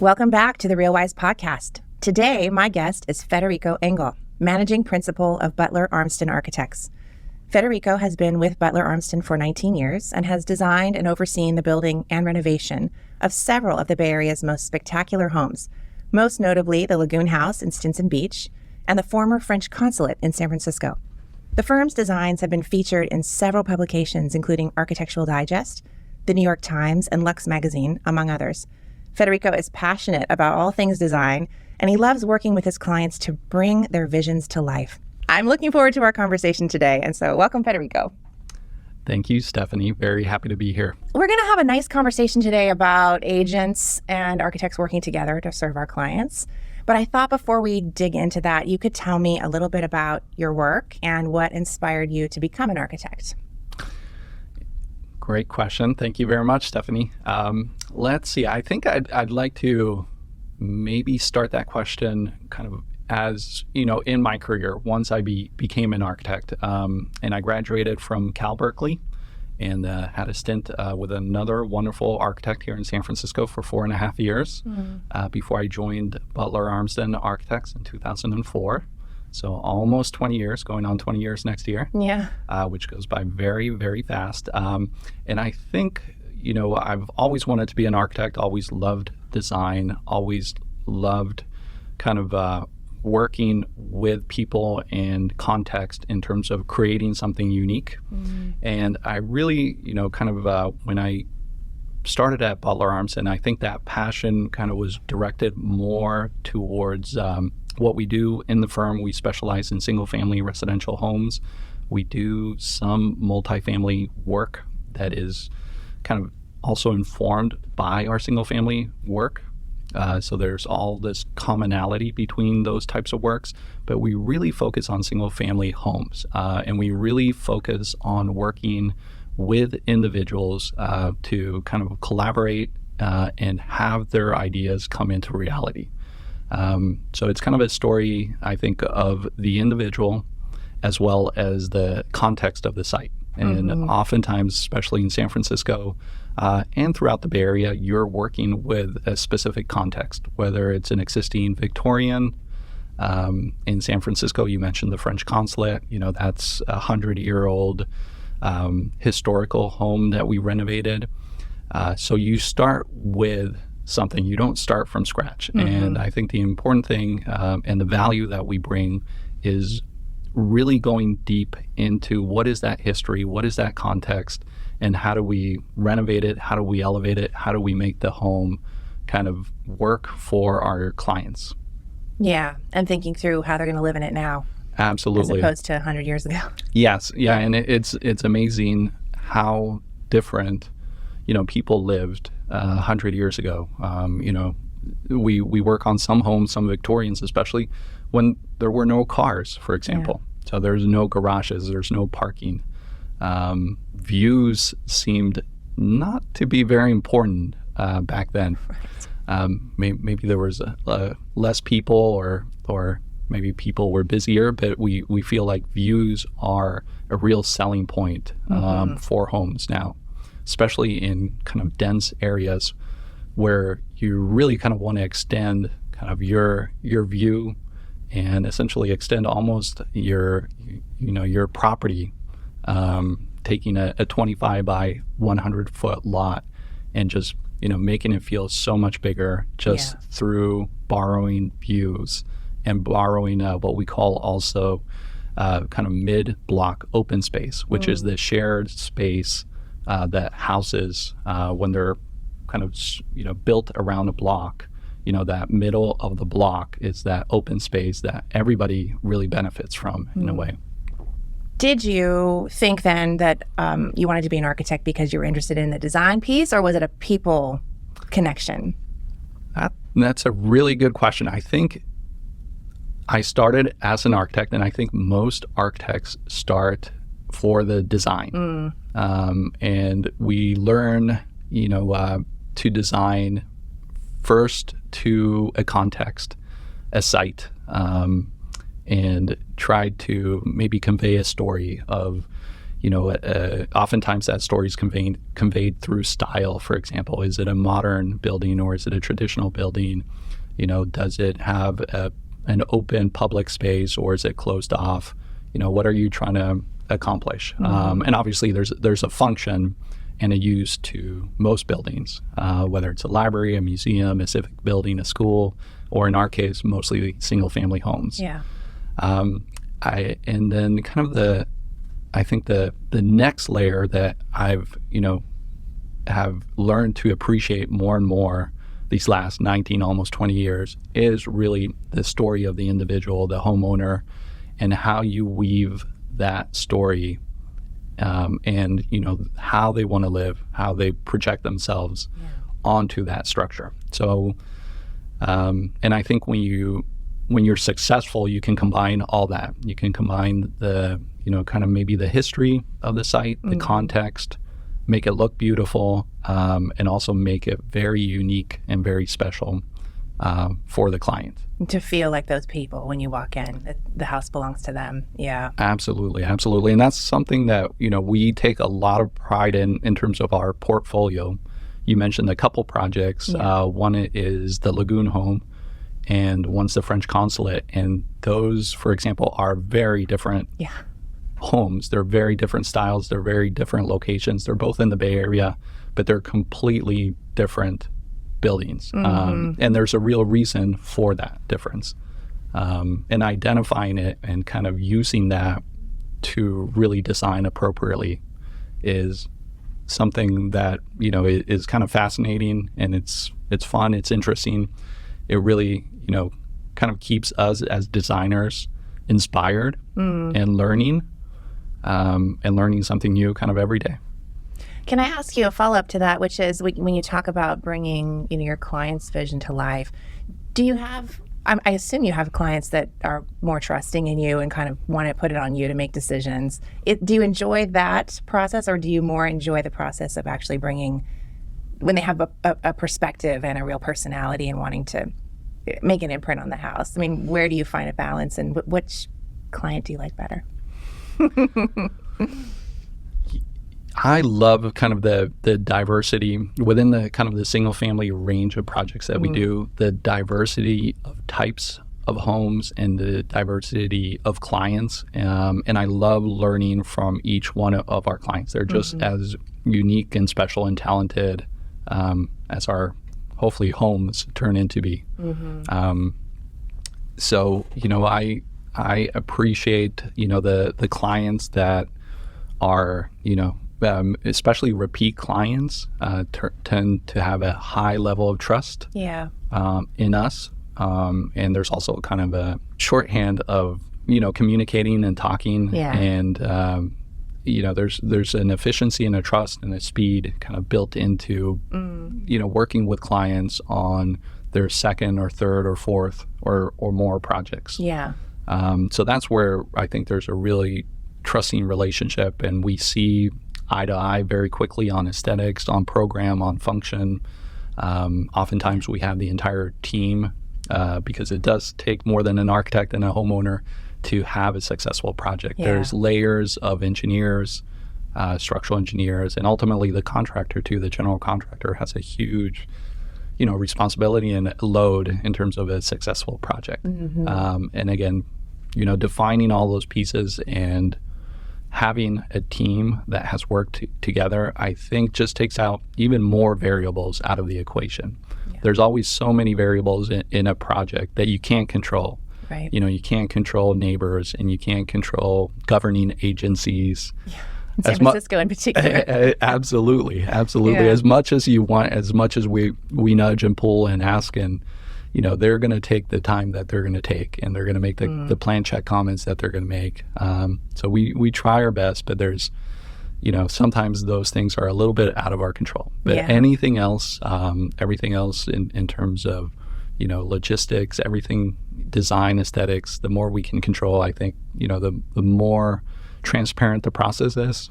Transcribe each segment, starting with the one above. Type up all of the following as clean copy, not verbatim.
Welcome back to the RealWise Podcast. Today, my guest is Federico Engel, Managing Principal of Butler Armsden Architects. Federico has been with Butler Armsden for 19 years and has designed and overseen the building and renovation of several of the Bay Area's most spectacular homes, most notably the Lagoon House in Stinson Beach and the former French Consulate in San Francisco. The firm's designs have been featured in several publications, including Architectural Digest, the New York Times, and Lux Magazine, among others. Federico is passionate about all things design, and he loves working with his clients to bring their visions to life. I'm looking forward to our conversation today, and so welcome, Federico. Thank you, Stephanie. Very happy to be here. We're going to have a nice conversation today about agents and architects working together to serve our clients. But I thought before we dig into that, you could tell me a little bit about your work and what inspired you to become an architect. Great question. Thank you very much, Stephanie. Let's see. I think I'd like to maybe start that question kind of as, in my career, once I became an architect. And I graduated from Cal Berkeley and had a stint with another wonderful architect here in San Francisco for 4.5 years before I joined Butler Armsden Architects in 2004. So almost 20 years, going on 20 years next year, which goes by very, very fast. And I think, I've always wanted to be an architect, always loved design, always loved kind of working with people and context in terms of creating something unique. And I really, when I started at Butler Armsden, I think that passion kind of was directed more towards what we do in the firm. We specialize in single-family residential homes. We do some multifamily work that is kind of also informed by our single-family work. So there's all this commonality between those types of works, but we really focus on single-family homes, and we really focus on working with individuals to kind of collaborate and have their ideas come into reality. So it's kind of a story, I think, of the individual as well as the context of the site. And oftentimes, especially in San Francisco and throughout the Bay Area, you're working with a specific context, whether it's an existing Victorian. In San Francisco, you mentioned the French Consulate. That's a 100-year-old historical home that we renovated. So you start with something. You don't start from scratch. And I think the important thing and the value that we bring is really going deep into what is that history, what is that context, and how do we renovate it, how do we elevate it, how do we make the home kind of work for our clients. Yeah, and thinking through how they're going to live in it now. Absolutely. As opposed to 100 years ago. Yes, yeah, and it's amazing how different, people lived 100 years ago. We work on some homes, some Victorians especially, when there were no cars, for example. So there's no garages, there's no parking. Views seemed not to be very important back then. Maybe there was less people or maybe people were busier, but we feel like views are a real selling point for homes now, especially in kind of dense areas where you really kind of want to extend kind of your view and essentially extend almost your property, taking a 25 by 100 foot lot and just making it feel so much bigger just through borrowing views and borrowing what we call also kind of mid-block open space, which is the shared space that houses, when they're kind of built around a block, that middle of the block is that open space that everybody really benefits from in a way. Did you think then that you wanted to be an architect because you were interested in the design piece, or was it a people connection? That's a really good question. I think I started as an architect, and I think most architects start for the design. And we learn, to design first to a context, a site, and try to maybe convey a story of, Oftentimes that story is conveyed through style. For example, is it a modern building or is it a traditional building? Does it have an open public space or is it closed off? What are you trying to accomplish? And obviously there's a function and a use to most buildings, whether it's a library, a museum, a civic building, a school, or in our case, mostly single family homes. Yeah. And then kind of I think the next layer that I've, have learned to appreciate more and more these last 19, almost 20 years is really the story of the individual, the homeowner, and how you weave that story and, how they want to live, how they project themselves onto that structure. So, and I think when you're successful, you can combine all that. You can combine the, kind of maybe the history of the site, the context, make it look beautiful, and also make it very unique and very special for the client. To feel like those people when you walk in, the house belongs to them. Yeah. Absolutely. And that's something that, we take a lot of pride in terms of our portfolio. You mentioned a couple projects. Yeah. One is the Lagoon Home, and one's the French Consulate. And those, for example, are very different homes. They're very different styles. They're very different locations. They're both in the Bay Area, but they're completely different buildings. And there's a real reason for that difference. And identifying it and kind of using that to really design appropriately is something that, is kind of fascinating, and it's fun, it's interesting. It really, kind of keeps us as designers inspired and learning something new kind of every day. Can I ask you a follow-up to that, which is when you talk about bringing your client's vision to life, do you have, I assume you have clients that are more trusting in you and kind of want to put it on you to make decisions. Do you enjoy that process, or do you more enjoy the process of actually bringing, when they have a perspective and a real personality and wanting to make an imprint on the house? I mean, where do you find a balance, and which client do you like better? I love kind of the diversity within the kind of the single family range of projects that we do, the diversity of types of homes and the diversity of clients. And I love learning from each one of our clients. They're just as unique and special and talented as our, hopefully, homes turn into be. So, I appreciate, the clients that are, especially repeat clients tend to have a high level of trust in us. And there's also kind of a shorthand of, communicating and talking. And, there's an efficiency and a trust and a speed kind of built into, working with clients on their second or third or fourth or more projects. So that's where I think there's a really trusting relationship, and we see eye to eye very quickly on aesthetics, on program, on function. Oftentimes we have the entire team because it does take more than an architect and a homeowner to have a successful project. There's layers of engineers, structural engineers, and ultimately the contractor too. The general contractor has a huge responsibility and load in terms of a successful project. And again, defining all those pieces and having a team that has worked together, I think just takes out even more variables out of the equation. There's always so many variables in a project that you can't control. Right. You can't control neighbors, and you can't control governing agencies. San Francisco in particular. Absolutely. As much as you want, as much as we nudge and pull and ask, and they're going to take the time that they're going to take, and they're going to make the plan check comments that they're going to make. So we try our best, but there's sometimes those things are a little bit out of our control. But anything else, everything else in terms of logistics, everything, design, aesthetics, the more we can control, I think the more transparent the process is,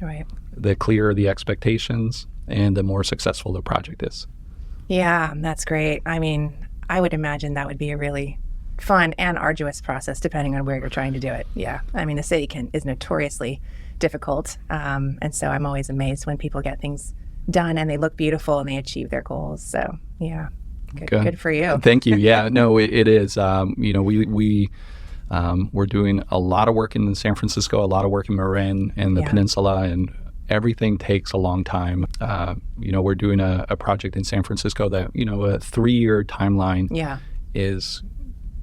the clearer the expectations, and the more successful the project is. Yeah, that's great. I mean, I would imagine that would be a really fun and arduous process depending on where you're trying to do it. Yeah. I mean, the city is notoriously difficult. And so I'm always amazed when people get things done and they look beautiful and they achieve their goals. So yeah, good for you. Thank you. Yeah, no, it is. We're doing a lot of work in San Francisco, a lot of work in Marin and the peninsula, and everything takes a long time. We're doing a project in San Francisco that, a 3-year timeline is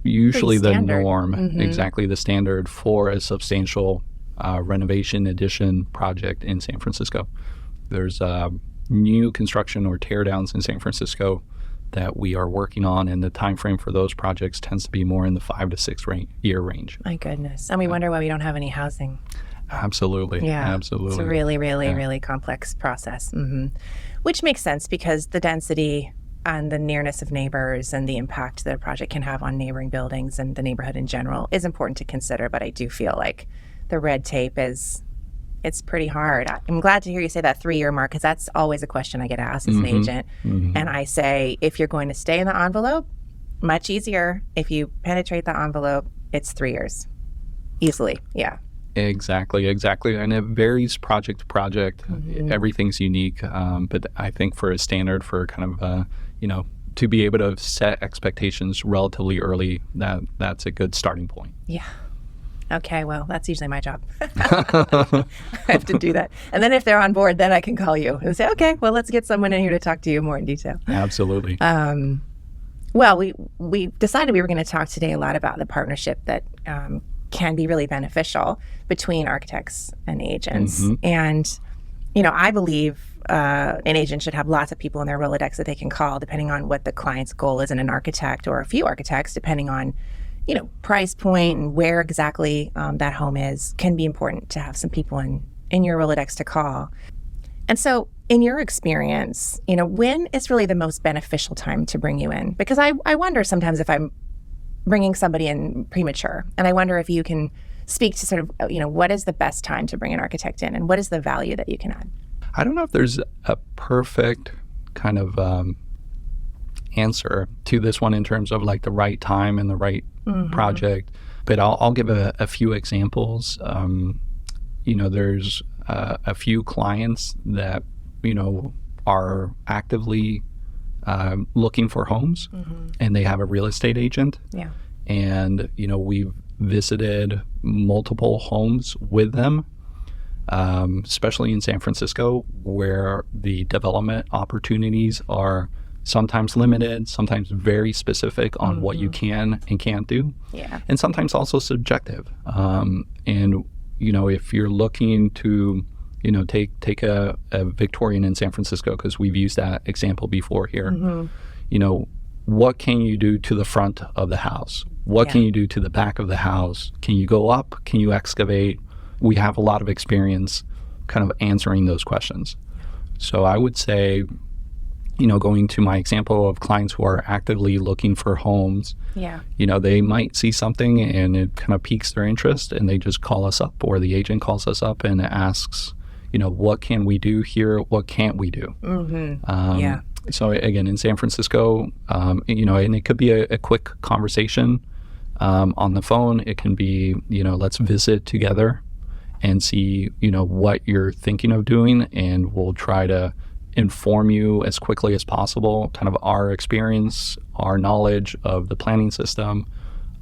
usually the norm, exactly the standard for a substantial renovation addition project in San Francisco. There's new construction or tear downs in San Francisco that we are working on, and the time frame for those projects tends to be more in the 5 to 6 year range. My goodness. And we wonder why we don't have any housing. Absolutely. Yeah. Absolutely. It's a really, really, really complex process. Which makes sense because the density and the nearness of neighbors and the impact that a project can have on neighboring buildings and the neighborhood in general is important to consider. But I do feel like the red tape it's pretty hard. I'm glad to hear you say that 3-year mark, because that's always a question I get asked as an agent. And I say, if you're going to stay in the envelope, much easier. If you penetrate the envelope, it's 3 years. Easily, yeah. Exactly. And it varies project to project. Everything's unique. But I think for a standard for kind of, to be able to set expectations relatively early, that's a good starting point. Yeah. Okay, well, that's usually my job. I have to do that. And then if they're on board, then I can call you and say, okay, well, let's get someone in here to talk to you more in detail. Absolutely. Well, we decided we were going to talk today a lot about the partnership that can be really beneficial between architects and agents. And, I believe an agent should have lots of people in their Rolodex that they can call, depending on what the client's goal is, and an architect or a few architects, depending on price point and where exactly that home is, can be important to have some people in your Rolodex to call. And so in your experience, when is really the most beneficial time to bring you in? Because I wonder sometimes if I'm bringing somebody in premature, and I wonder if you can speak to sort of, what is the best time to bring an architect in, and what is the value that you can add? I don't know if there's a perfect kind of answer to this one in terms of like the right time and the right project, but I'll give a few examples. There's a few clients that are actively looking for homes, and they have a real estate agent. Yeah. And we've visited multiple homes with them, especially in San Francisco, where the development opportunities are sometimes limited, sometimes very specific on what you can and can't do, and sometimes also subjective. And if you're looking to take a Victorian in San Francisco, because we've used that example before here, what can you do to the front of the house? What can you do to the back of the house? Can you go up? Can you excavate? We have a lot of experience kind of answering those questions. So I would say, going to my example of clients who are actively looking for homes, they might see something and it kind of piques their interest, and they just call us up, or the agent calls us up and asks, what can we do here? What can't we do? So again, in San Francisco, and it could be a quick conversation on the phone. It can be, let's visit together and see, what you're thinking of doing, and we'll try to inform you as quickly as possible, kind of our experience, our knowledge of the planning system,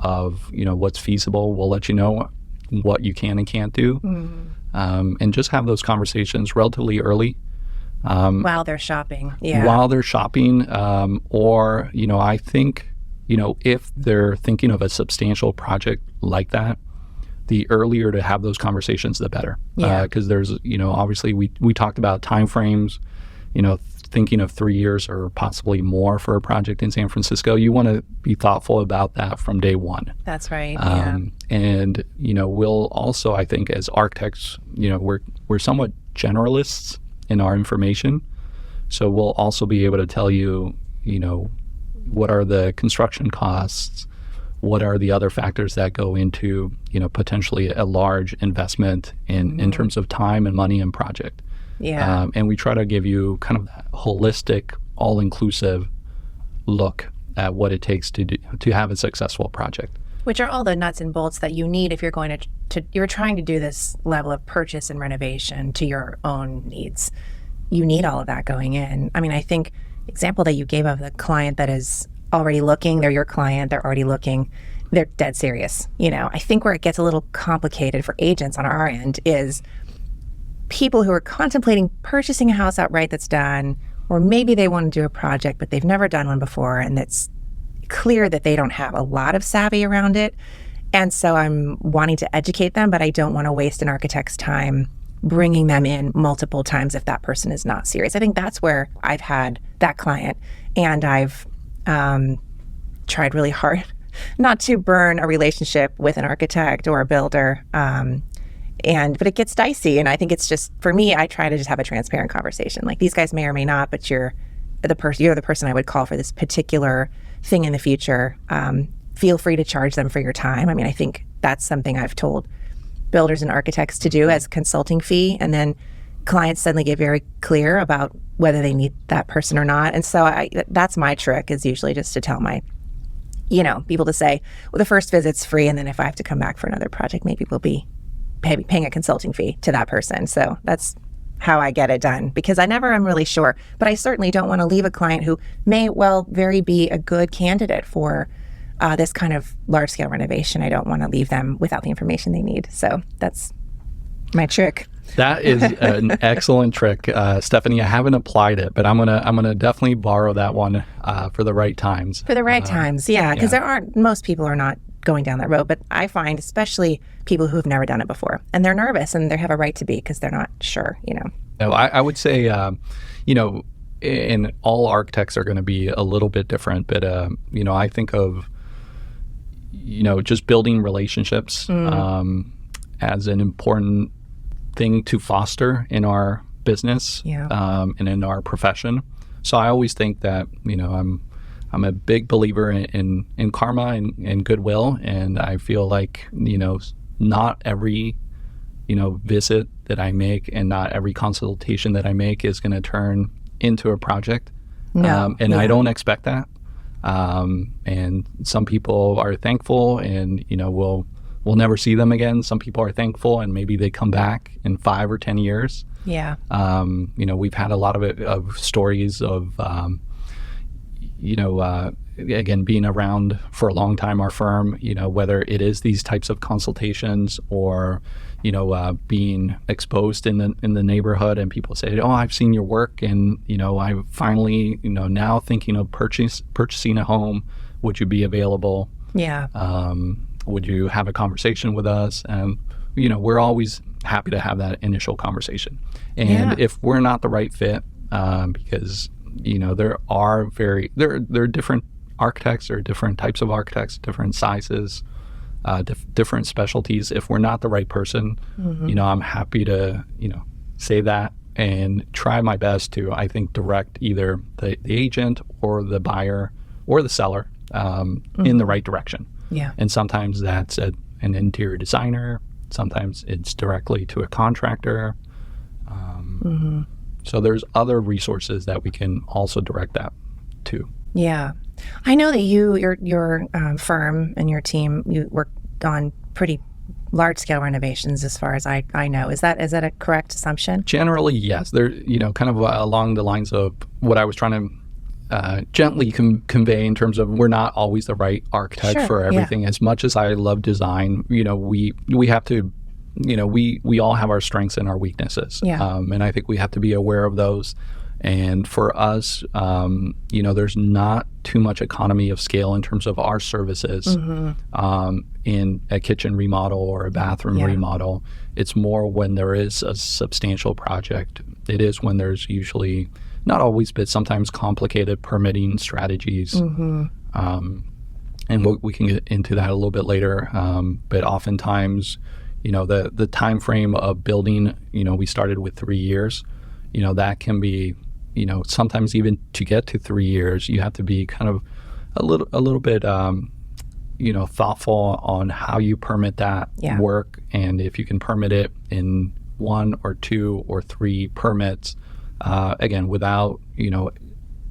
of what's feasible. We'll let you know what you can and can't do, and just have those conversations relatively early. While they're shopping. Or, I think, if they're thinking of a substantial project like that, the earlier to have those conversations, the better. Because there's, obviously we talked about timeframes, thinking of 3 years or possibly more for a project in San Francisco. You want to be thoughtful about that from day one. That's right. And, we'll also, I think, as architects, we're somewhat generalists in our information. So we'll also be able to tell you, what are the construction costs? What are the other factors that go into, potentially a large investment in terms of time and money and project? And we try to give you kind of that holistic, all-inclusive look at what it takes to have a successful project. Which are all the nuts and bolts that you need if you're going to you're trying to do this level of purchase and renovation to your own needs. You need all of that going in. I mean, I think example that you gave of the client that is already looking, they're your client, they're already looking, they're dead serious. I think where it gets a little complicated for agents on our end is people who are contemplating purchasing a house outright that's done, or maybe they want to do a project, but they've never done one before, and it's clear that they don't have a lot of savvy around it. And so I'm wanting to educate them, but I don't want to waste an architect's time bringing them in multiple times if that person is not serious. I think that's where I've had that client, and I've tried really hard not to burn a relationship with an architect or a builder. But it gets dicey. And I think it's just, for me, I try to just have a transparent conversation. Like, these guys may or may not, but you're the person I would call for this particular thing in the future. Feel free to charge them for your time. I mean, I think that's something I've told builders and architects to do as a consulting fee. And then clients suddenly get very clear about whether they need that person or not. And so that's my trick, is usually just to tell my, people to say, well, the first visit's free. And then if I have to come back for another project, maybe we'll be paying a consulting fee to that person. So that's how I get it done, because I never am really sure. But I certainly don't want to leave a client who may well be a good candidate for this kind of large-scale renovation. I don't want to leave them without the information they need. So that's my trick. That is an excellent trick, Stephanie. I haven't applied it, but I'm gonna definitely borrow that one for the right times. For the right times, yeah, because most people are not going down that road, but I find especially people who have never done it before, and they're nervous, and they have a right to be, because they're not sure. No, I would say, and all architects are going to be a little bit different, but I think of just building relationships as an important thing to foster in our business and in our profession. So I always think that I'm a big believer in karma and goodwill, and I feel like not every visit that I make and not every consultation that I make is going to turn into a project. I don't expect that. And some people are thankful, and we'll never see them again. Some people are thankful, and maybe they come back in 5 or 10 years. Yeah. We've had a lot of stories of again, being around for a long time, our firm, whether it is these types of consultations or, being exposed in the neighborhood, and people say, oh, I've seen your work, and, I finally, now thinking of purchasing a home. Would you be available? Yeah. Would you have a conversation with us? And, we're always happy to have that initial conversation. And if we're not the right fit, because there are different architects, or different types of architects, different sizes, different specialties. If we're not the right person, I'm happy to, say that and try my best to, I think, direct either the agent or the buyer or the seller in the right direction. Yeah. And sometimes that's an interior designer. Sometimes it's directly to a contractor. So there's other resources that we can also direct that to. Yeah. I know that your firm and your team, you work on pretty large-scale renovations, as far as I know. Is that a correct assumption? Generally, yes. They're kind of along the lines of what I was trying to gently convey, in terms of we're not always the right architect for everything. As much as I love design, we have to. We all have our strengths and our weaknesses, and I think we have to be aware of those. And for us, there's not too much economy of scale in terms of our services in a kitchen remodel or a bathroom remodel. It's more when there is a substantial project. It is when there's usually, not always, but sometimes complicated permitting strategies. And we can get into that a little bit later. But oftentimes, the time frame of building, we started with 3 years. That can be, sometimes even to get to 3 years, you have to be kind of a little bit, thoughtful on how you permit that work. And if you can permit it in 1 or 2 or 3 permits, again, without,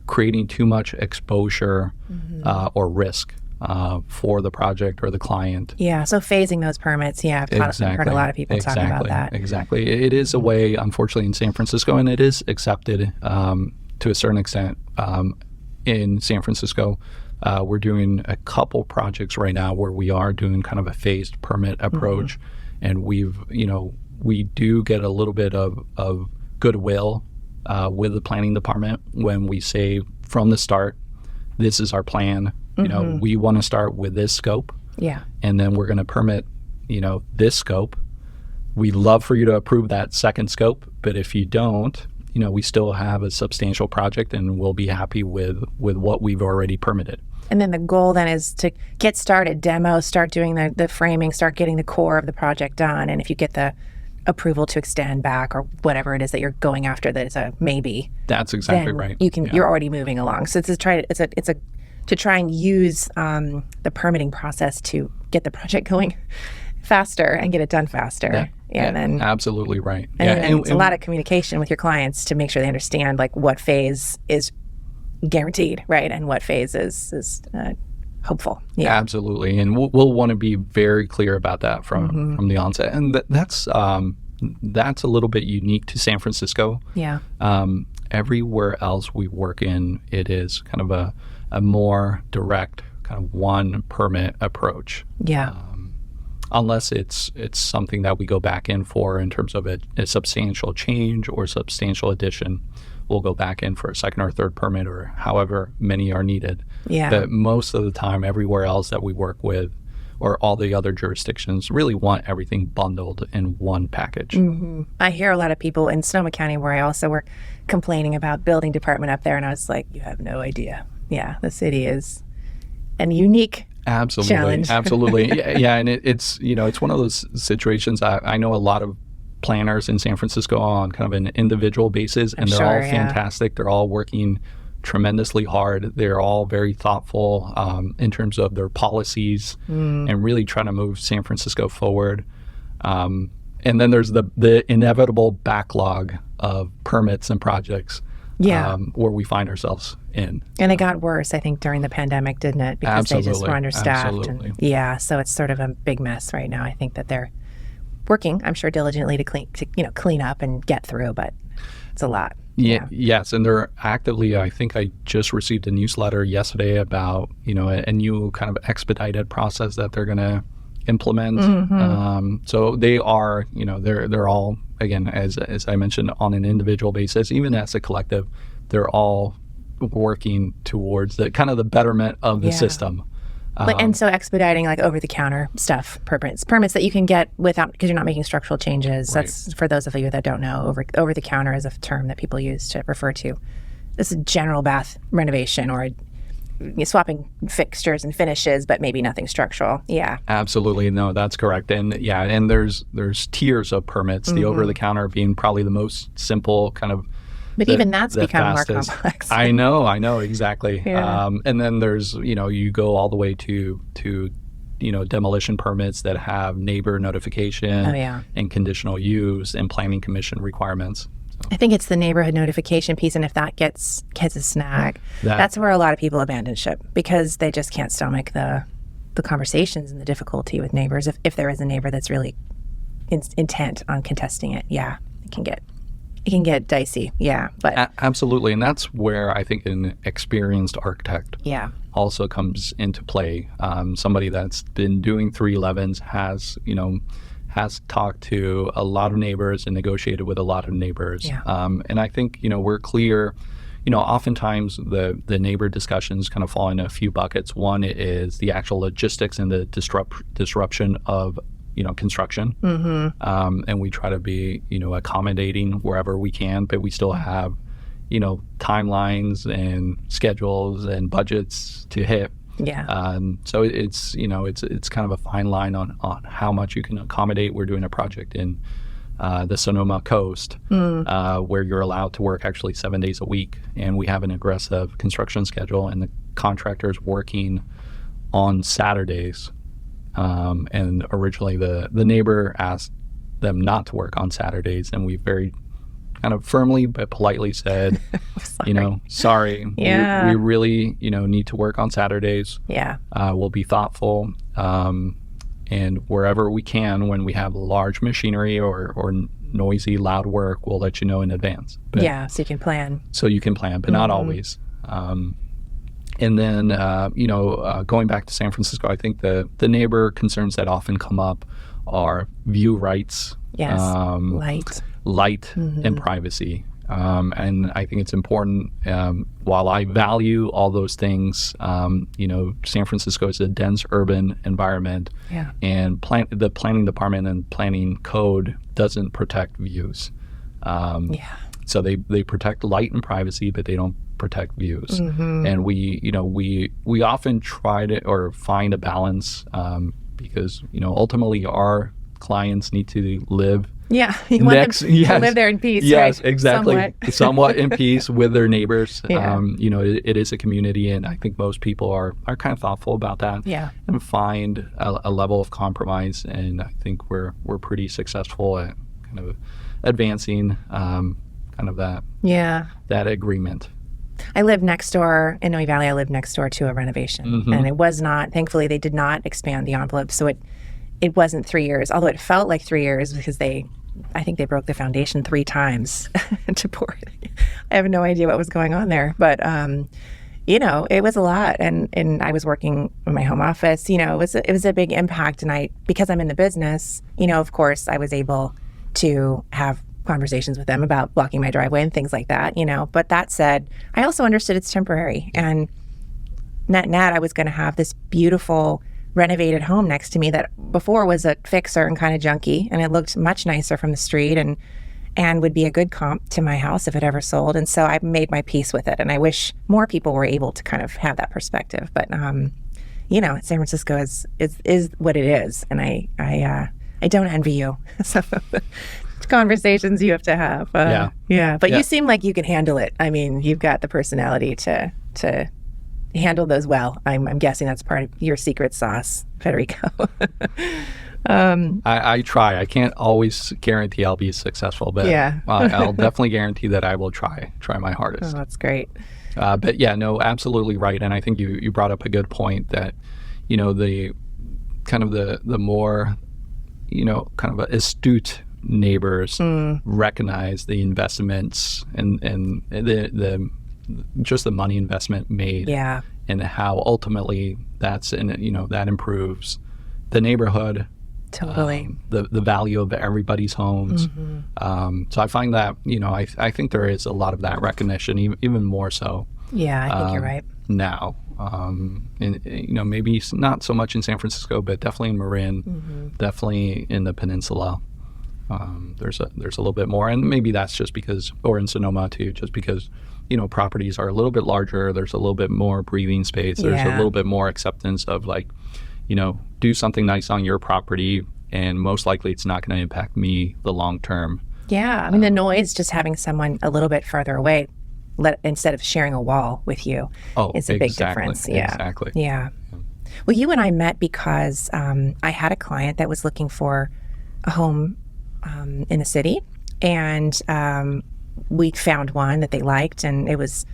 creating too much exposure or risk for the project or the client. Yeah, so phasing those permits, I've heard a lot of people talking about that. Exactly. It is a way, unfortunately, in San Francisco, and it is accepted to a certain extent in San Francisco. We're doing a couple projects right now where we are doing kind of a phased permit approach, and we do get a little bit of goodwill with the planning department when we say from the start, this is our plan. We want to start with this scope. Yeah. And then we're going to permit, this scope. We'd love for you to approve that second scope, but if you don't, we still have a substantial project and we'll be happy with what we've already permitted. And then the goal then is to get started, demo, start doing the framing, start getting the core of the project done. And if you get the approval to extend back or whatever it is that you're going after that is a maybe. That's exactly right. You're already moving along. So to try and use the permitting process to get the project going faster and get it done faster. And then absolutely right. And it's a lot of communication with your clients to make sure they understand like what phase is guaranteed, right, and what phase is hopeful. Yeah, absolutely. And we'll want to be very clear about that from the onset. And that's a little bit unique to San Francisco. Yeah. Everywhere else we work in, it is kind of a more direct kind of one permit approach. Yeah. Unless it's something that we go back in for in terms of a substantial change or substantial addition, we'll go back in for a second or third permit or however many are needed. Yeah. But most of the time, everywhere else that we work with or all the other jurisdictions really want everything bundled in one package. I hear a lot of people in Sonoma County where I also work complaining about building department up there, and I was like, you have no idea. Yeah, the city is a unique challenge. Absolutely. Yeah, and it's one of those situations. I know a lot of planners in San Francisco on kind of an individual basis, and they're all fantastic. They're all working tremendously hard. They're all very thoughtful in terms of their policies and really trying to move San Francisco forward. And then there's the inevitable backlog of permits and projects where we find ourselves in. And it got worse, I think, during the pandemic, didn't it? Because they just were understaffed. Absolutely. And, so it's sort of a big mess right now. I think that they're working, I'm sure, diligently to clean up and get through, but it's a lot. Yes, and they're actively, I think I just received a newsletter yesterday about, a new kind of expedited process that they're going to implement. So they are, they're all, again, as I mentioned, on an individual basis, even as a collective, they're all working towards the kind of the betterment of the system. And so expediting like over-the-counter stuff, permits that you can get without, because you're not making structural changes. Right. That's, for those of you that don't know, over-the-counter is a term that people use to refer to this is general bath renovation or swapping fixtures and finishes, but maybe nothing structural. Yeah. Absolutely. No, that's correct. And and there's tiers of permits, the over-the-counter being probably the most simple kind of. But even that's become more complex. I know, exactly. Yeah. And then there's, you go all the way to demolition permits that have neighbor notification and conditional use and planning commission requirements. So. I think it's the neighborhood notification piece, and if that gets a snag, that's where a lot of people abandon ship because they just can't stomach the conversations and the difficulty with neighbors. If there is a neighbor that's really intent on contesting it, it can get dicey, but absolutely, and that's where I think an experienced architect also comes into play. Somebody that's been doing 311s has talked to a lot of neighbors and negotiated with a lot of neighbors. And I think we're clear. Oftentimes the neighbor discussions kind of fall into a few buckets. One is the actual logistics and the disruption of construction. And we try to be, accommodating wherever we can, but we still have, timelines and schedules and budgets to hit. So it's kind of a fine line on how much you can accommodate. We're doing a project in the Sonoma coast where you're allowed to work actually 7 days a week. And we have an aggressive construction schedule and the contractor's working on Saturdays. And originally the neighbor asked them not to work on Saturdays, and we very kind of firmly but politely said, sorry, Yeah. we really, need to work on Saturdays. Yeah. We'll be thoughtful. And wherever we can, when we have large machinery or noisy, loud work, we'll let you know in advance. But, so you can plan. So you can plan, but not always. And then, going back to San Francisco, I think the neighbor concerns that often come up are view rights, Yes, light and privacy. And I think it's important, while I value all those things, San Francisco is a dense urban environment, and the planning department and planning code doesn't protect views. So they protect light and privacy, but they don't protect views. And we often try to or find a balance, because ultimately our clients need to live you want them to live there in peace. Yes, right? exactly. Somewhat in peace with their neighbors. Yeah. It is a community, and I think most people are kind of thoughtful about that. And find a level of compromise. And I think we're pretty successful at kind of advancing kind of that agreement. I live next door in Noe Valley. I live next door to a renovation, and it was not. Thankfully, they did not expand the envelope, so it wasn't 3 years. Although it felt like 3 years because I think they broke the foundation 3 times to pour it. I have no idea what was going on there, but it was a lot, and I was working in my home office. It was a big impact, and because I'm in the business, of course, I was able to have conversations with them about blocking my driveway and things like that, But that said, I also understood it's temporary. And net, I was going to have this beautiful renovated home next to me that before was a fixer and kind of junky, and it looked much nicer from the street and would be a good comp to my house if it ever sold. And so I made my peace with it. And I wish more people were able to kind of have that perspective. But, San Francisco is what it is. And I don't envy you. So conversations you have to have. But you seem like you can handle it. I mean, you've got the personality to handle those well. I'm guessing that's part of your secret sauce, Federico. I try. I can't always guarantee I'll be successful, but I'll definitely guarantee that I will try my hardest. Oh, that's great. But absolutely right. And I think you brought up a good point that, the kind of the more, kind of astute neighbors recognize the investments and the just the money investment made, and how ultimately that improves the neighborhood, totally, the value of everybody's homes. So I find that I think there is a lot of that recognition, even more so. I think you're right now. And maybe not so much in San Francisco, but definitely in Marin, definitely in the peninsula. There's a little bit more, and maybe that's just because, or in Sonoma too, just because properties are a little bit larger. There's a little bit more breathing space. There's a little bit more acceptance of do something nice on your property, and most likely it's not going to impact me the long term. I mean, the noise, just having someone a little bit further away, instead of sharing a wall with you, is a big difference. Exactly. Well, you and I met because I had a client that was looking for a home in the city, and we found one that they liked, and it was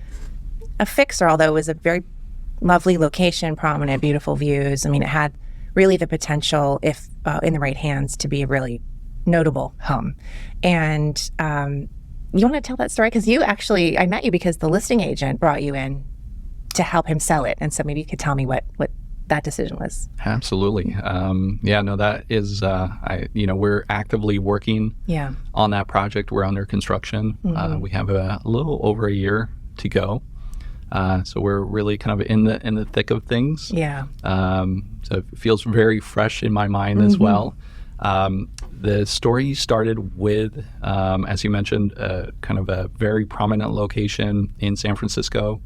a fixer, although it was a very lovely location, prominent, beautiful views. I mean, it had really the potential, if in the right hands, to be a really notable home. And you want to tell that story? Because I met you because the listing agent brought you in to help him sell it, and so maybe you could tell me what that decision was. Absolutely. That is, we're actively working on that project. We're under construction. We have a little over a year to go. So we're really kind of in the thick of things. So it feels very fresh in my mind as well. The story started with, as you mentioned, kind of a very prominent location in San Francisco,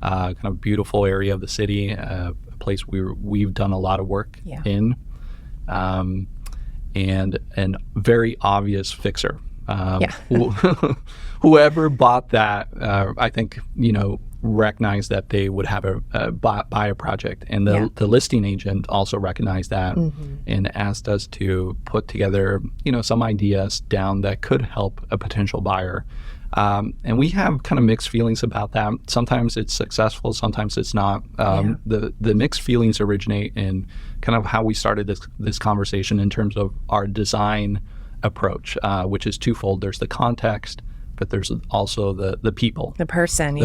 kind of beautiful area of the city, a place we've done a lot of work in, and a very obvious fixer. Whoever bought that, I think, recognized that they would have buy a project, and the listing agent also recognized that and asked us to put together, some ideas down that could help a potential buyer. And we have kind of mixed feelings about that. Sometimes it's successful, sometimes it's not. The mixed feelings originate in kind of how we started this conversation in terms of our design approach, which is twofold. There's the context, but there's also the people. The person.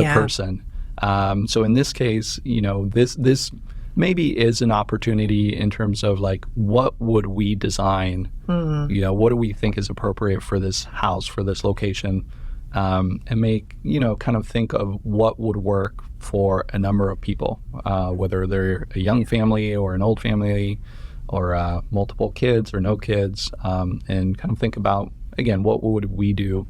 So in this case, this maybe is an opportunity in terms of like, what would we design? What do we think is appropriate for this house, for this location? And make, kind of think of what would work for a number of people, whether they're a young family or an old family or multiple kids or no kids, and kind of think about, again, what would we do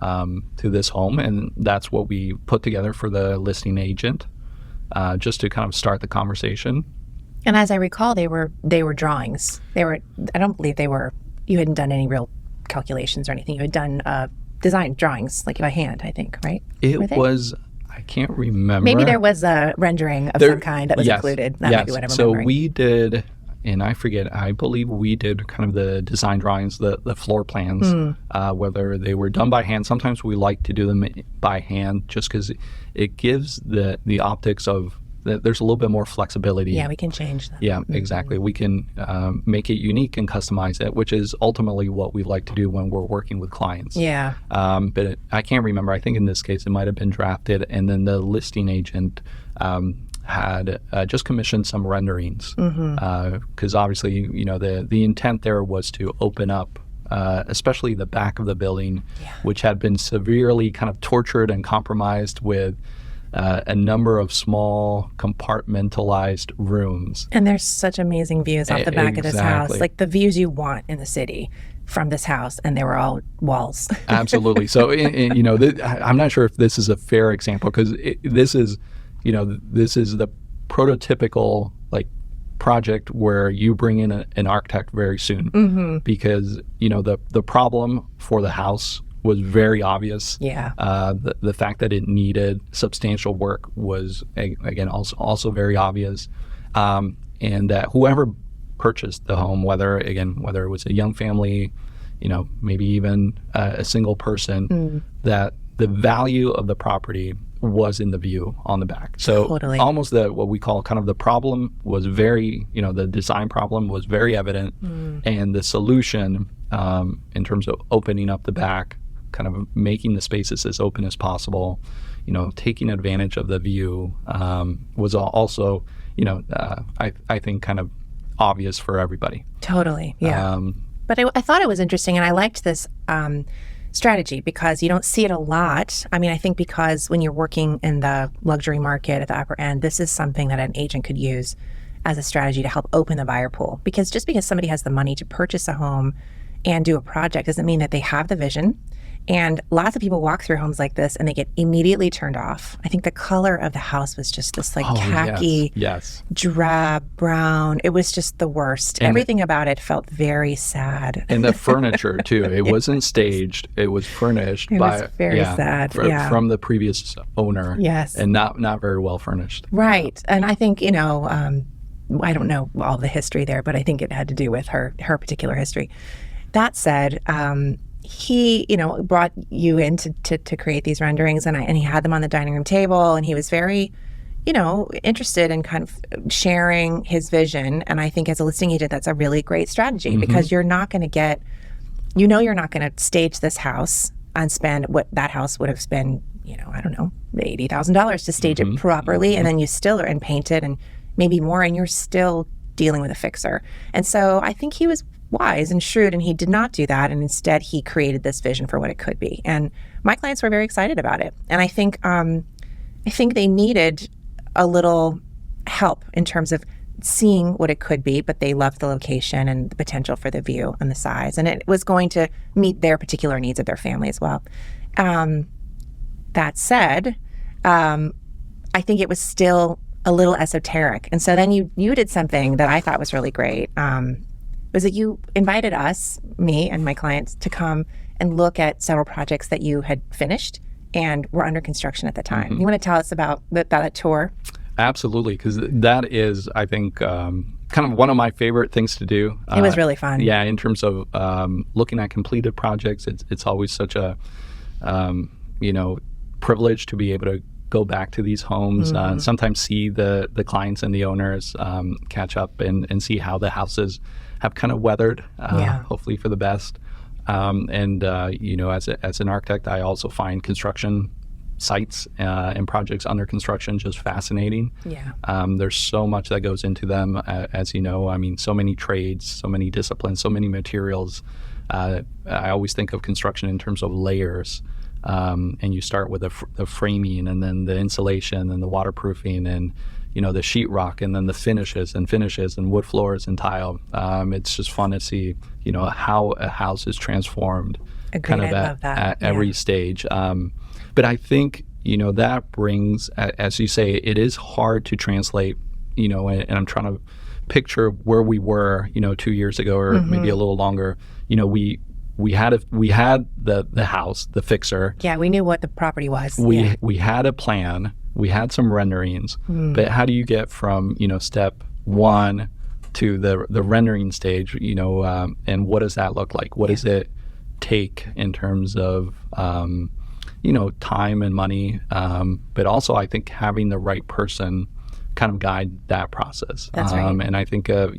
to this home? And that's what we put together for the listing agent, just to kind of start the conversation. And as I recall, they were drawings. I don't believe you hadn't done any real calculations or anything. You had done design drawings, like by hand, I think, right? It was, I can't remember. Maybe there was a rendering of some kind that was included. That might be what I'm remembering. So we did, and I forget, I believe we did kind of the design drawings, the floor plans, whether they were done by hand. Sometimes we like to do them by hand just because it gives the optics of, there's a little bit more flexibility. Yeah, we can change that. Yeah, exactly. We can make it unique and customize it, which is ultimately what we like to do when we're working with clients. Yeah. But I can't remember. I think in this case it might have been drafted, and then the listing agent had just commissioned some renderings, because obviously, the intent there was to open up, especially the back of the building, which had been severely kind of tortured and compromised with a number of small compartmentalized rooms. And there's such amazing views off the back of this house, like the views you want in the city from this house, and they were all walls. Absolutely. So, I'm not sure if this is a fair example, because this is the prototypical project where you bring in an architect very soon, because the problem for the house was very obvious. Yeah. The fact that it needed substantial work was, again, also very obvious. And that whoever purchased the home, whether it was a young family, maybe even a single person, that the value of the property was in the view on the back. So almost what we call kind of the problem was the design problem was very evident, and the solution in terms of opening up the back, kind of making the spaces as open as possible, taking advantage of the view, was also, I think kind of obvious for everybody. Totally, yeah. But I thought it was interesting, and I liked this strategy because you don't see it a lot. I mean, I think because when you're working in the luxury market at the upper end, this is something that an agent could use as a strategy to help open the buyer pool. Because just because somebody has the money to purchase a home and do a project doesn't mean that they have the vision. And lots of people walk through homes like this and they get immediately turned off. I think the color of the house was just this khaki, drab, brown. It was just the worst. And everything about it felt very sad. And the furniture too. It wasn't staged. It was furnished very sad. From the previous owner. Yes. And not very well furnished. Right. And I think, I don't know all the history there, but I think it had to do with her particular history. That said, he, brought you in to create these renderings, and he had them on the dining room table, and he was very, interested in kind of sharing his vision. And I think as a listing agent, that's a really great strategy, because you're not going to get, you're not going to stage this house and spend what that house would have spent, I don't know, $80,000 to stage it properly, and then you still are and paint it and maybe more, and you're still dealing with a fixer. And so I think he was wise and shrewd, and he did not do that, and instead he created this vision for what it could be. And my clients were very excited about it. And I think they needed a little help in terms of seeing what it could be, but they loved the location and the potential for the view and the size, and it was going to meet their particular needs of their family as well. That said, I think it was still a little esoteric. And so then you did something that I thought was really great. Was that you invited us, me and my clients, to come and look at several projects that you had finished and were under construction at the time. You want to tell us about that tour? Absolutely, because that is, I think, kind of one of my favorite things to do. It was really fun. Yeah, in terms of looking at completed projects, it's always such a privilege to be able to go back to these homes and sometimes see the clients and the owners catch up and see how the houses have kind of weathered, hopefully for the best. As an architect, I also find construction sites and projects under construction just fascinating. Yeah. There's so much that goes into them, as you know. I mean, so many trades, so many disciplines, so many materials. I always think of construction in terms of layers. And you start with the framing, and then the insulation, and the waterproofing, and the sheetrock, and then the finishes and wood floors and tile. It's just fun to see how a house is transformed. Agreed. Kind of at every stage. But I think that brings, as you say, it is hard to translate. And I'm trying to picture where we were 2 years ago, or maybe a little longer. We had the house, the fixer. Yeah, we knew what the property was. We had a plan. We had some renderings. But how do you get from step one to the rendering stage? And what does that look like? What does it take in terms of time and money? But also, I think having the right person kind of guide that process. That's right. And I think a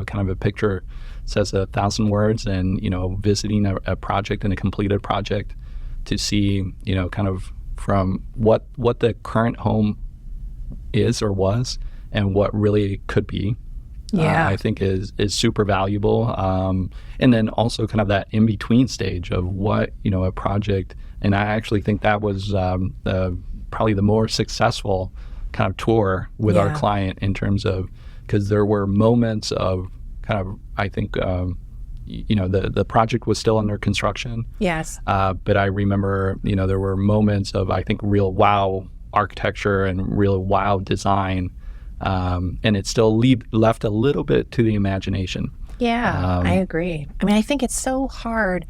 kind of a picture says 1,000 words, and visiting a project and a completed project to see kind of from what the current home is or was and what really could be, I think is super valuable. And then also kind of that in between stage of what a project, and I actually think that was probably the more successful kind of tour with our client, in terms of, because there were moments of kind of, I think, the project was still under construction. Yes. But I remember, there were moments of, I think, real wow architecture and real wow design. And it still left a little bit to the imagination. Yeah, I agree. I mean, I think it's so hard.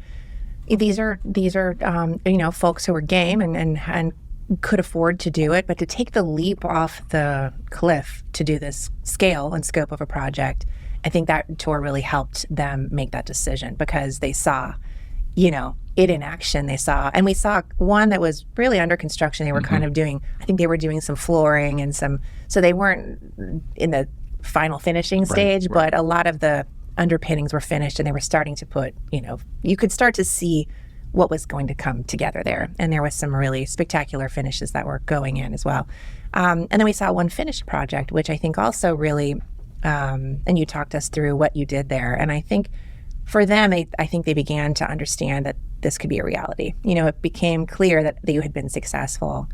These are folks who are game and could afford to do it, but to take the leap off the cliff to do this scale and scope of a project, I think that tour really helped them make that decision, because they saw, it in action. We saw one that was really under construction. They were kind of doing some flooring and so they weren't in the final finishing stage, but a lot of the underpinnings were finished, and they were starting to put, you could start to see what was going to come together there. And there was some really spectacular finishes that were going in as well. And then we saw one finished project, which I think also really, and you talked us through what you did there. And I think for them, I think they began to understand that this could be a reality. It became clear that you had been successful.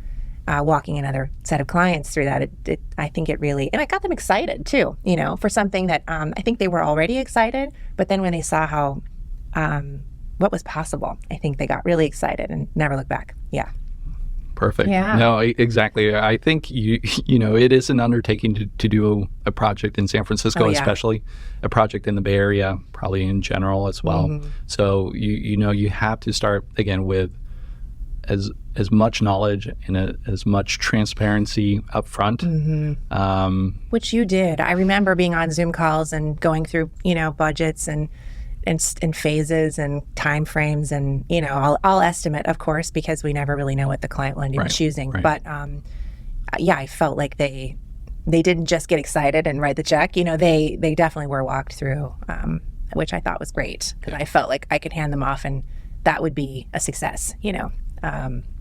Walking another set of clients through that, I think it really, and it got them excited too, for something that I think they were already excited, but then when they saw how, what was possible, I think they got really excited and never looked back. Yeah. Perfect. Yeah. No, exactly. I think it is an undertaking to do a project in San Francisco, especially a project in the Bay Area, probably in general as well. So you have to start again with as much knowledge and as much transparency up front. Which you did. I remember being on Zoom calls and going through, budgets and phases and time frames, and I'll estimate, of course, because we never really know what the client will end up choosing. But I felt like they didn't just get excited and write the check. They definitely were walked through, which I thought was great, because I felt like I could hand them off and that would be a success.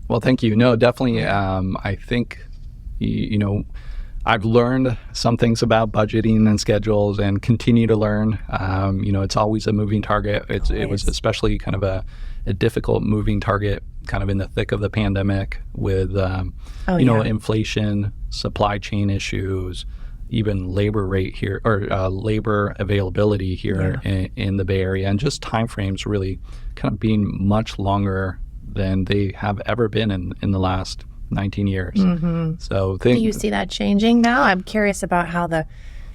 Well, thank you. No, definitely. I think I've learned some things about budgeting and schedules, and continue to learn. It's always a moving target. It was especially kind of a difficult moving target, kind of in the thick of the pandemic, with inflation, supply chain issues, even labor rate here, or labor availability here in the Bay Area, and just timeframes really kind of being much longer than they have ever been in the last 19 years. So do you see that changing now? I'm curious about how the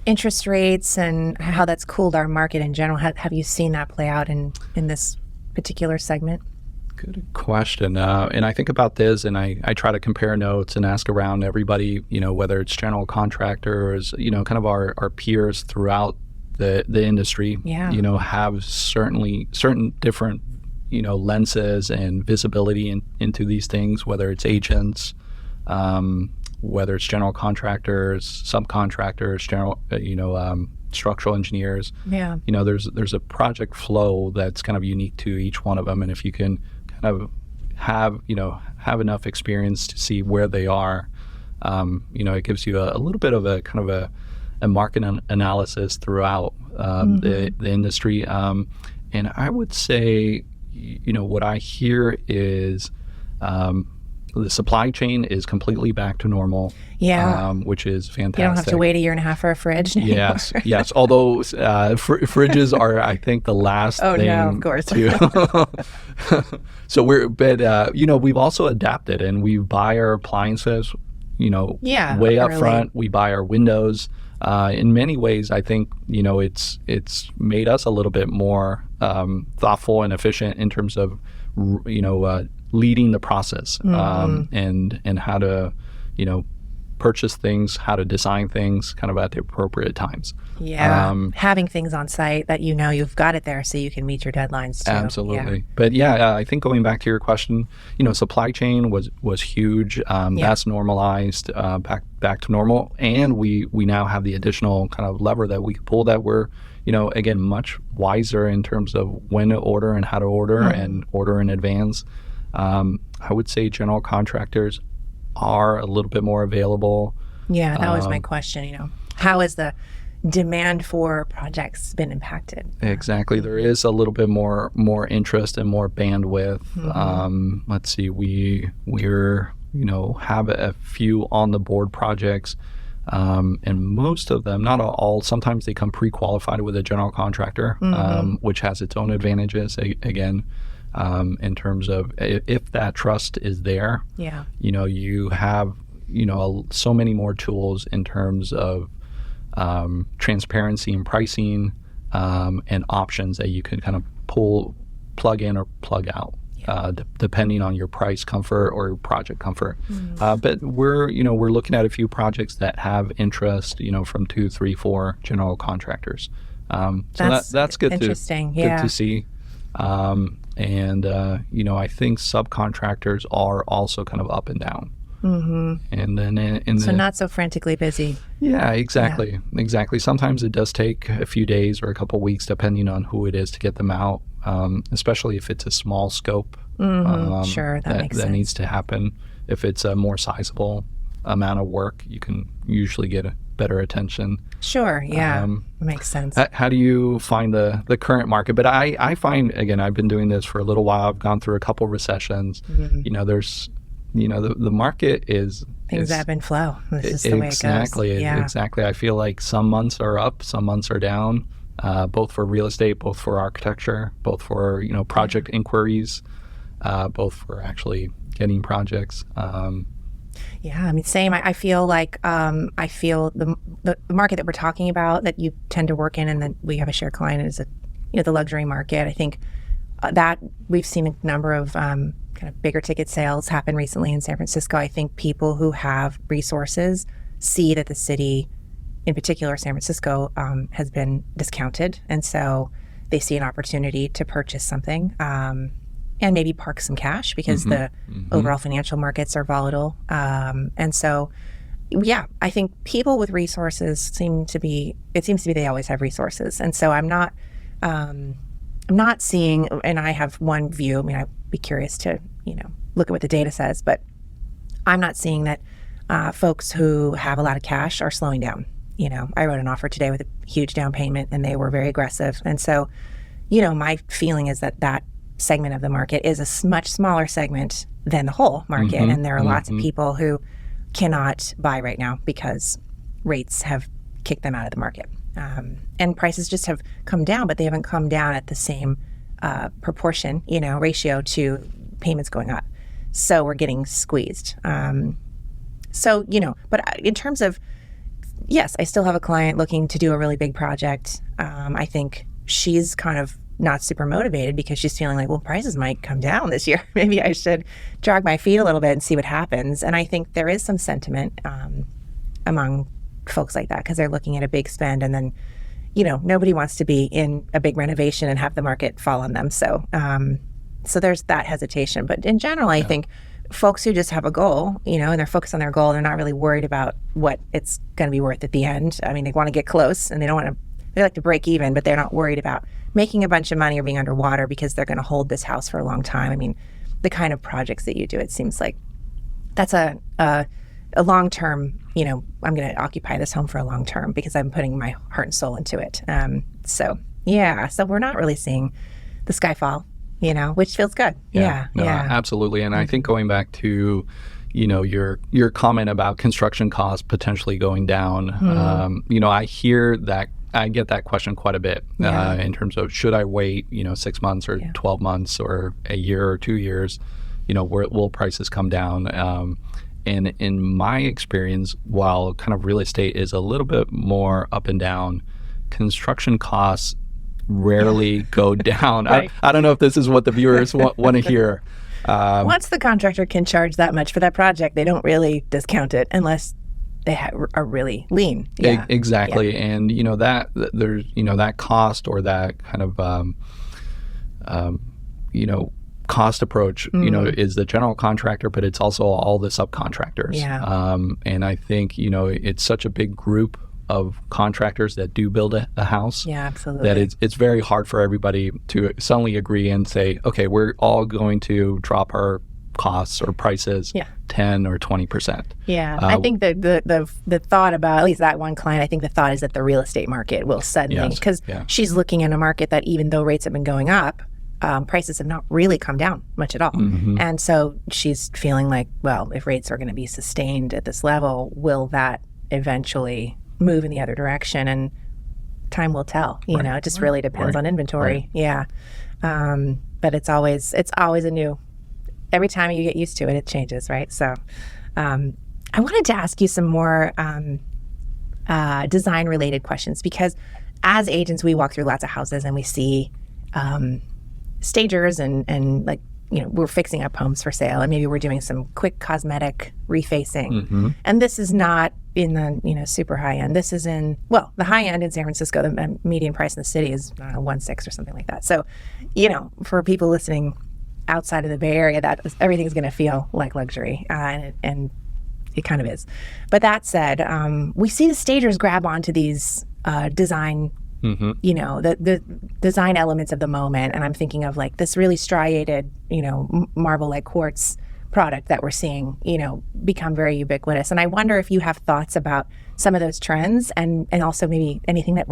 interest rates and how that's cooled our market in general. Have you seen that play out in this particular segment? Good question. And I think about this, and I try to compare notes and ask around everybody, whether it's general contractors, kind of our peers throughout the industry, have certain different, lenses and visibility into these things, whether it's agents, whether it's general contractors, subcontractors, structural engineers. Yeah. There's a project flow that's kind of unique to each one of them, and if you can kind of have enough experience to see where they are, it gives you a little bit of a kind of a market analysis throughout the industry. And I would say, what I hear is the supply chain is completely back to normal. Yeah. Which is fantastic. You don't have to wait a year and a half for a fridge anymore. Yes. Although fridges are, I think, the last thing. Oh, no, of course. So we've also adapted, and we buy our appliances, way up front. We buy our windows. In many ways, I think, it's made us a little bit more thoughtful and efficient in terms of, leading the process, and how to, purchase things, how to design things kind of at the appropriate times. Yeah. Having things on site that you've got it there so you can meet your deadlines too. Absolutely. Yeah. But I think going back to your question, supply chain was huge. That's normalized back to normal. And we now have the additional kind of lever that we can pull that we're, again, much wiser in terms of when to order and how to order and order in advance. I would say general contractors are a little bit more available. Yeah, that was my question. How has the demand for projects been impacted? Exactly. There is a little bit more interest and more bandwidth. Let's see, we're have a few on the board projects, and most of them, not all, sometimes they come pre-qualified with a general contractor, which has its own advantages. Again, in terms of if that trust is there, you have, so many more tools in terms of transparency and pricing, and options that you can kind of plug in or plug out, depending on your price comfort or your project comfort. But we're looking at a few projects that have interest, from 2, 3, 4 general contractors. So that's good. Interesting. Good to see. And I think subcontractors are also kind of up and down. And then so not so frantically busy. Yeah, exactly. Sometimes it does take a few days or a couple weeks, depending on who it is, to get them out. Especially if it's a small scope. Sure, that makes sense. That needs to happen. If it's a more sizable amount of work, you can usually get a better attention. Sure, yeah, makes sense. How do you find the current market? But I find, again, I've been doing this for a little while. I've gone through a couple recessions. There's, the market is... Things ebb and flow. This is the way it goes. Exactly. I feel like some months are up, some months are down, both for real estate, both for architecture, both for, project inquiries, both for actually getting projects. Same. I feel like the market that we're talking about that you tend to work in, and that we have a shared client, is the luxury market. I think that we've seen a number of kind of bigger ticket sales happen recently in San Francisco. I think people who have resources see that the city, in particular San Francisco, has been discounted, and so they see an opportunity to purchase something. And maybe park some cash because the overall financial markets are volatile. And so, I think people with resources seems to be they always have resources. And so I'm not seeing, and I have one view, I'd be curious to, look at what the data says, but I'm not seeing that folks who have a lot of cash are slowing down. I wrote an offer today with a huge down payment and they were very aggressive. And so, my feeling is that segment of the market is a much smaller segment than the whole market, and there are lots of people who cannot buy right now because rates have kicked them out of the market, and prices just have come down, but they haven't come down at the same proportion, ratio to payments going up. So we're getting squeezed. But in terms of, yes, I still have a client looking to do a really big project. I think she's kind of not super motivated because she's feeling like, well, prices might come down this year. Maybe I should drag my feet a little bit and see what happens. And I think there is some sentiment among folks like that because they're looking at a big spend, and then, nobody wants to be in a big renovation and have the market fall on them. So there's that hesitation. But in general, I think folks who just have a goal, and they're focused on their goal, they're not really worried about what it's going to be worth at the end. I mean, they want to get close, and they like to break even, but they're not worried about making a bunch of money or being underwater because they're going to hold this house for a long time. I mean, the kind of projects that you do, it seems like that's a long-term, I'm going to occupy this home for a long term because I'm putting my heart and soul into it. So we're not really seeing the sky fall, which feels good. Yeah. Absolutely. And I think going back to, your comment about construction costs potentially going down, I get that question quite a bit in terms of should I wait, 6 months or 12 months or a year or 2 years, will prices come down? And in my experience, while kind of real estate is a little bit more up and down, construction costs rarely go down. Right. I don't know if this is what the viewers want to hear. Once the contractor can charge that much for that project, they don't really discount it unless they are really lean. Yeah. Exactly. Yeah. And, that there's, that cost or that kind of, cost approach, is the general contractor, but it's also all the subcontractors. Yeah. And I think, it's such a big group of contractors that do build a house. Yeah, absolutely. That it's very hard for everybody to suddenly agree and say, okay, we're all going to drop our costs or prices 10 or 20%. Yeah. I think the thought about, at least that one client, I think the thought is that the real estate market will suddenly, because she's looking in a market that even though rates have been going up, prices have not really come down much at all. Mm-hmm. And so she's feeling like, well, if rates are going to be sustained at this level, will that eventually move in the other direction? And time will tell. It just really depends on inventory. Right. Yeah. But it's always every time you get used to it, it changes, right? So I wanted to ask you some more design-related questions, because as agents, we walk through lots of houses and we see stagers and like, we're fixing up homes for sale, and maybe we're doing some quick cosmetic refacing. Mm-hmm. And this is not in the, super high end. This is in, the high end in San Francisco, the median price in the city is, 1.6 or something like that. So, for people listening outside of the Bay Area, that everything's going to feel like luxury, and it kind of is. But that said, we see the stagers grab onto these design, the design elements of the moment, and I'm thinking of like this really striated, marble-like quartz product that we're seeing, become very ubiquitous. And I wonder if you have thoughts about some of those trends, and also maybe anything that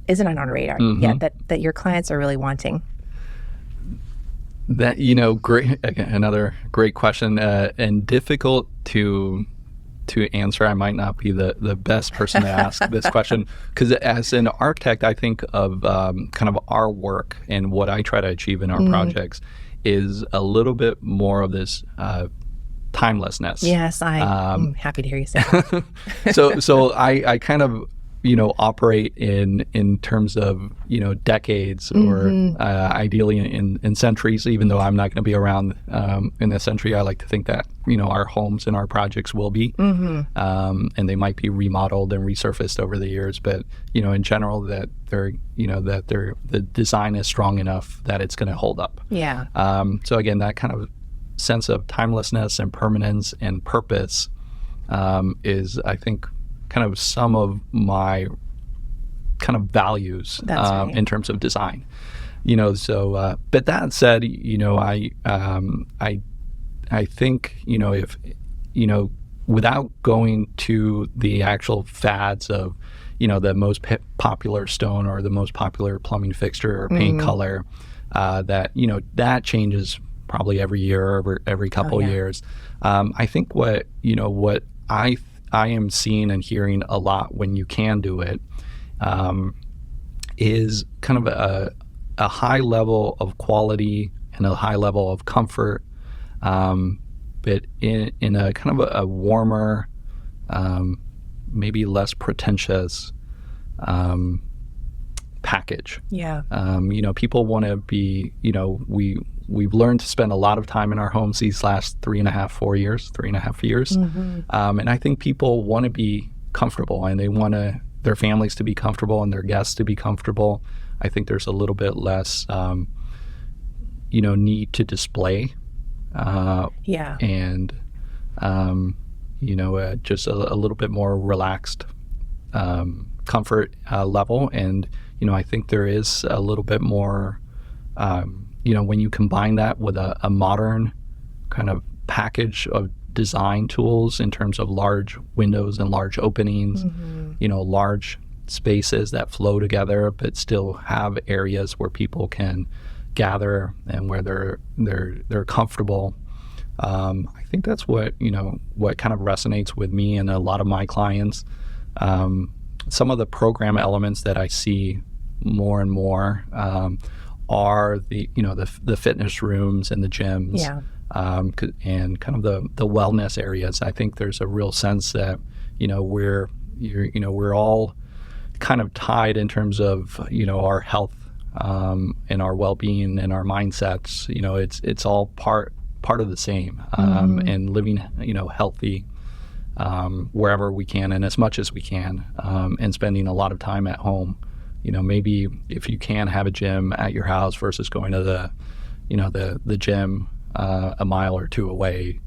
isn't on our radar yet that your clients are really wanting. That, great, another great question, and difficult to answer. I might not be the best person to ask this question, because as an architect, I think of kind of our work and what I try to achieve in our projects is a little bit more of this timelessness. Yes, I'm happy to hear you say that. So I kind of operate in terms of decades, or ideally in centuries. Even though I'm not going to be around in a century, I like to think that our homes and our projects will be, and they might be remodeled and resurfaced over the years. But in general, that the design is strong enough that it's going to hold up. Yeah. So again, that kind of sense of timelessness and permanence and purpose is, I think, kind of some of my kind of values in terms of design, so but that said, I think if without going to the actual fads of the most popular stone or the most popular plumbing fixture or paint color, that changes probably every year or every couple years. I think what I am seeing and hearing a lot when you can do it is kind of a high level of quality and a high level of comfort, but in a kind of a warmer, maybe less pretentious package. Yeah. People want to be, we've learned to spend a lot of time in our homes these last 3.5 years. Mm-hmm. And I think people want to be comfortable, and they want their families to be comfortable and their guests to be comfortable. I think there's a little bit less, need to display. And, just a little bit more relaxed comfort level. And, I think there is a little bit more, when you combine that with a modern kind of package of design tools in terms of large windows and large openings, large spaces that flow together, but still have areas where people can gather and where they're comfortable. I think that's what kind of resonates with me and a lot of my clients. Some of the program elements that I see more and more are the fitness rooms and the gyms, and kind of the wellness areas. I think there's a real sense that we're all kind of tied in terms of our health and our well-being and our mindsets. It's all part of the same, and living healthy wherever we can and as much as we can, and spending a lot of time at home. Maybe if you can have a gym at your house versus going to the gym a mile or two away,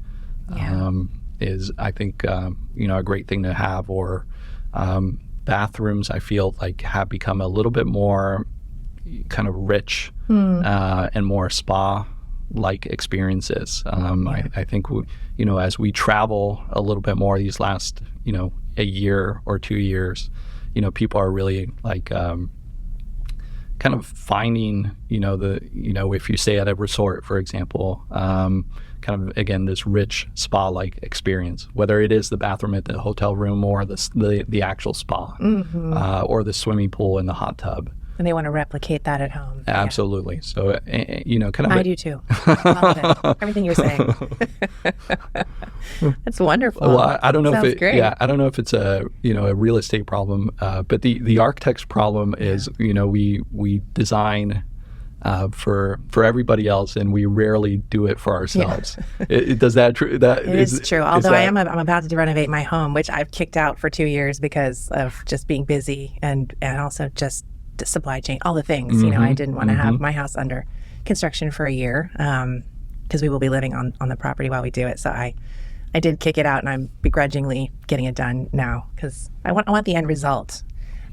is, I think, a great thing to have. Or bathrooms, I feel like, have become a little bit more kind of rich and more spa-like experiences. I think as we travel a little bit more these last a year or 2 years, people are really like kind of finding if you stay at a resort, for example, kind of, again, this rich spa-like experience, whether it is the bathroom at the hotel room or the actual spa, or the swimming pool and the hot tub. And they want to replicate that at home. Absolutely. So, kind of. I do too. All of it. Everything you're saying. That's wonderful. Well, I don't know Sounds if great. I don't know if it's a real estate problem, but the architect's problem is we design for everybody else, and we rarely do it for ourselves. Does that true? That it is true. Although I'm about to renovate my home, which I've kicked out for 2 years because of just being busy and also just the supply chain, all the things. I didn't want to have my house under construction for a year because we will be living on the property while we do it. So I did kick it out, and I'm begrudgingly getting it done now because I want the end result.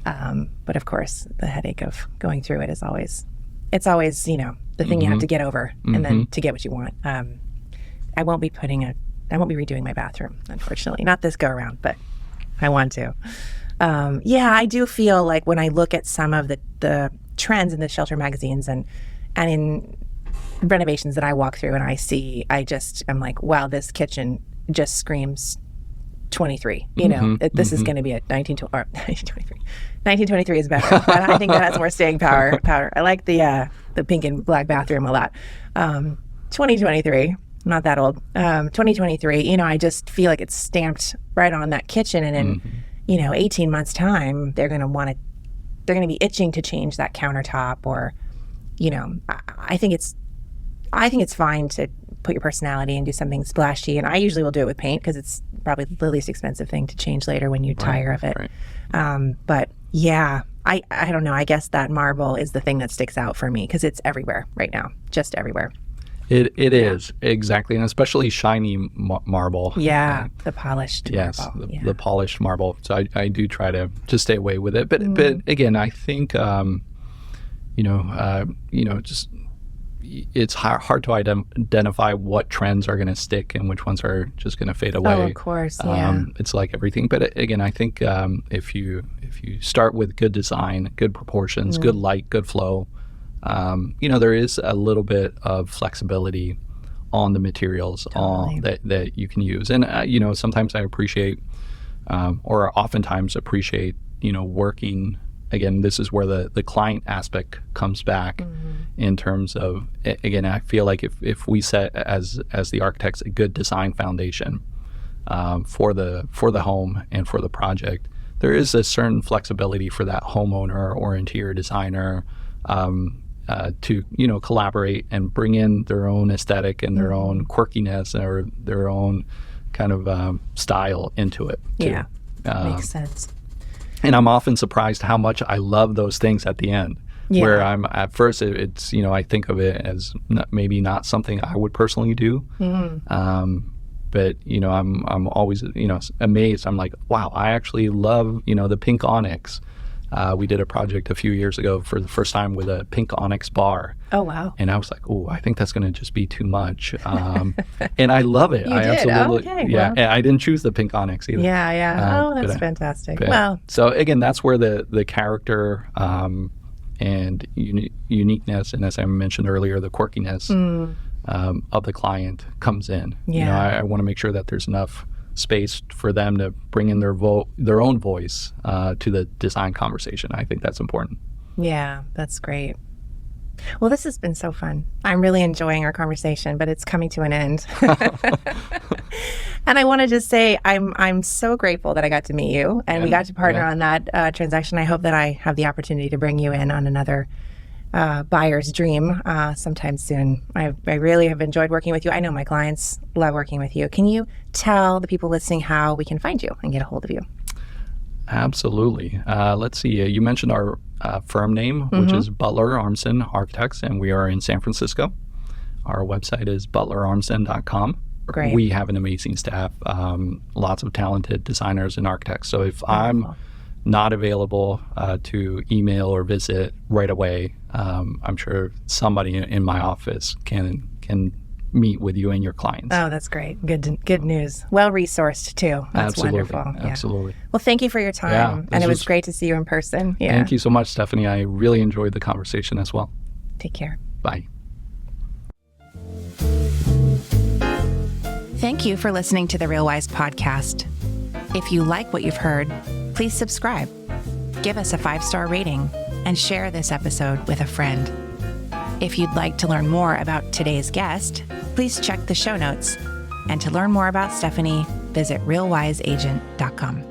But of course, the headache of going through it is always the thing you have to get over, and then to get what you want. I won't be redoing my bathroom, unfortunately, not this go around, but I want to. I do feel like when I look at some of the trends in the shelter magazines and in renovations that I walk through and I see, I'm like, wow, this kitchen just screams 23. This is going to be a 1923. 1923 is better, but I think that has more staying power. I like the pink and black bathroom a lot. 2023, not that old. 2023, I just feel like it's stamped right on that kitchen, and in 18 months time, they're going to be itching to change that countertop, or, I think it's fine to put your personality and do something splashy. And I usually will do it with paint because it's probably the least expensive thing to change later when you tire of it. Right. But yeah, I don't know. I guess that marble is the thing that sticks out for me because it's everywhere right now, just everywhere. It is, exactly, and especially shiny marble. Yeah, the polished marble. The polished marble. So I do try to stay away with it. But again, I think, just it's hard to identify what trends are going to stick and which ones are just going to fade away. Oh, of course, yeah. It's like everything. But again, I think if you start with good design, good proportions, good light, good flow, there is a little bit of flexibility on the materials that you can use. And, sometimes I appreciate, or oftentimes appreciate, working. Again, this is where the client aspect comes back in terms of, again, I feel like if we set as the architects a good design foundation for the home and for the project, there is a certain flexibility for that homeowner or interior designer to, collaborate and bring in their own aesthetic and their own quirkiness or their own kind of style into it too. Yeah, makes sense. And I'm often surprised how much I love those things at the end. Yeah. Where I'm at first, it's I think of it as maybe not something I would personally do, but I'm always amazed. I'm like, wow, I actually love the pink onyx. We did a project a few years ago for the first time with a pink onyx bar. Oh wow! And I was like, oh, I think that's going to just be too much. And I love it. You I did? absolutely, Okay, yeah. well. And I didn't choose the pink onyx either. Yeah. That's but fantastic. but- Well, so again, that's where the character and uniqueness, and as I mentioned earlier, the quirkiness of the client comes in. Yeah. I want to make sure that there's enough space for them to bring in their own voice to the design conversation. I think that's important. yeah, that's great. Well, this has been so fun. I'm really enjoying our conversation, but it's coming to an end. And I want to just say I'm so grateful that I got to meet you and we got to partner on that transaction. I hope that I have the opportunity to bring you in on another buyer's dream sometime soon. I really have enjoyed working with you. I know my clients love working with you. Can you tell the people listening how we can find you and get a hold of you? Absolutely. Let's see. You mentioned our firm name, which is Butler Armsden Architects, and we are in San Francisco. Our website is butlerarmsden.com. Great. We have an amazing staff, lots of talented designers and architects. So if I'm not available to email or visit right away, I'm sure somebody in my office can meet with you and your clients. Oh, that's great. Good news. Well resourced too. That's Absolutely. wonderful. Yeah. Absolutely. Well, thank you for your time. Yeah, and it was was- great to see you in person. Yeah. Thank you so much, Stephanie. I really enjoyed the conversation as well. Take care. Bye. Thank you for listening to the RealWise Podcast. If you like what you've heard, please subscribe, give us a 5-star rating, and share this episode with a friend. If you'd like to learn more about today's guest, please check the show notes. And to learn more about Stephanie, visit RealWiseAgent.com.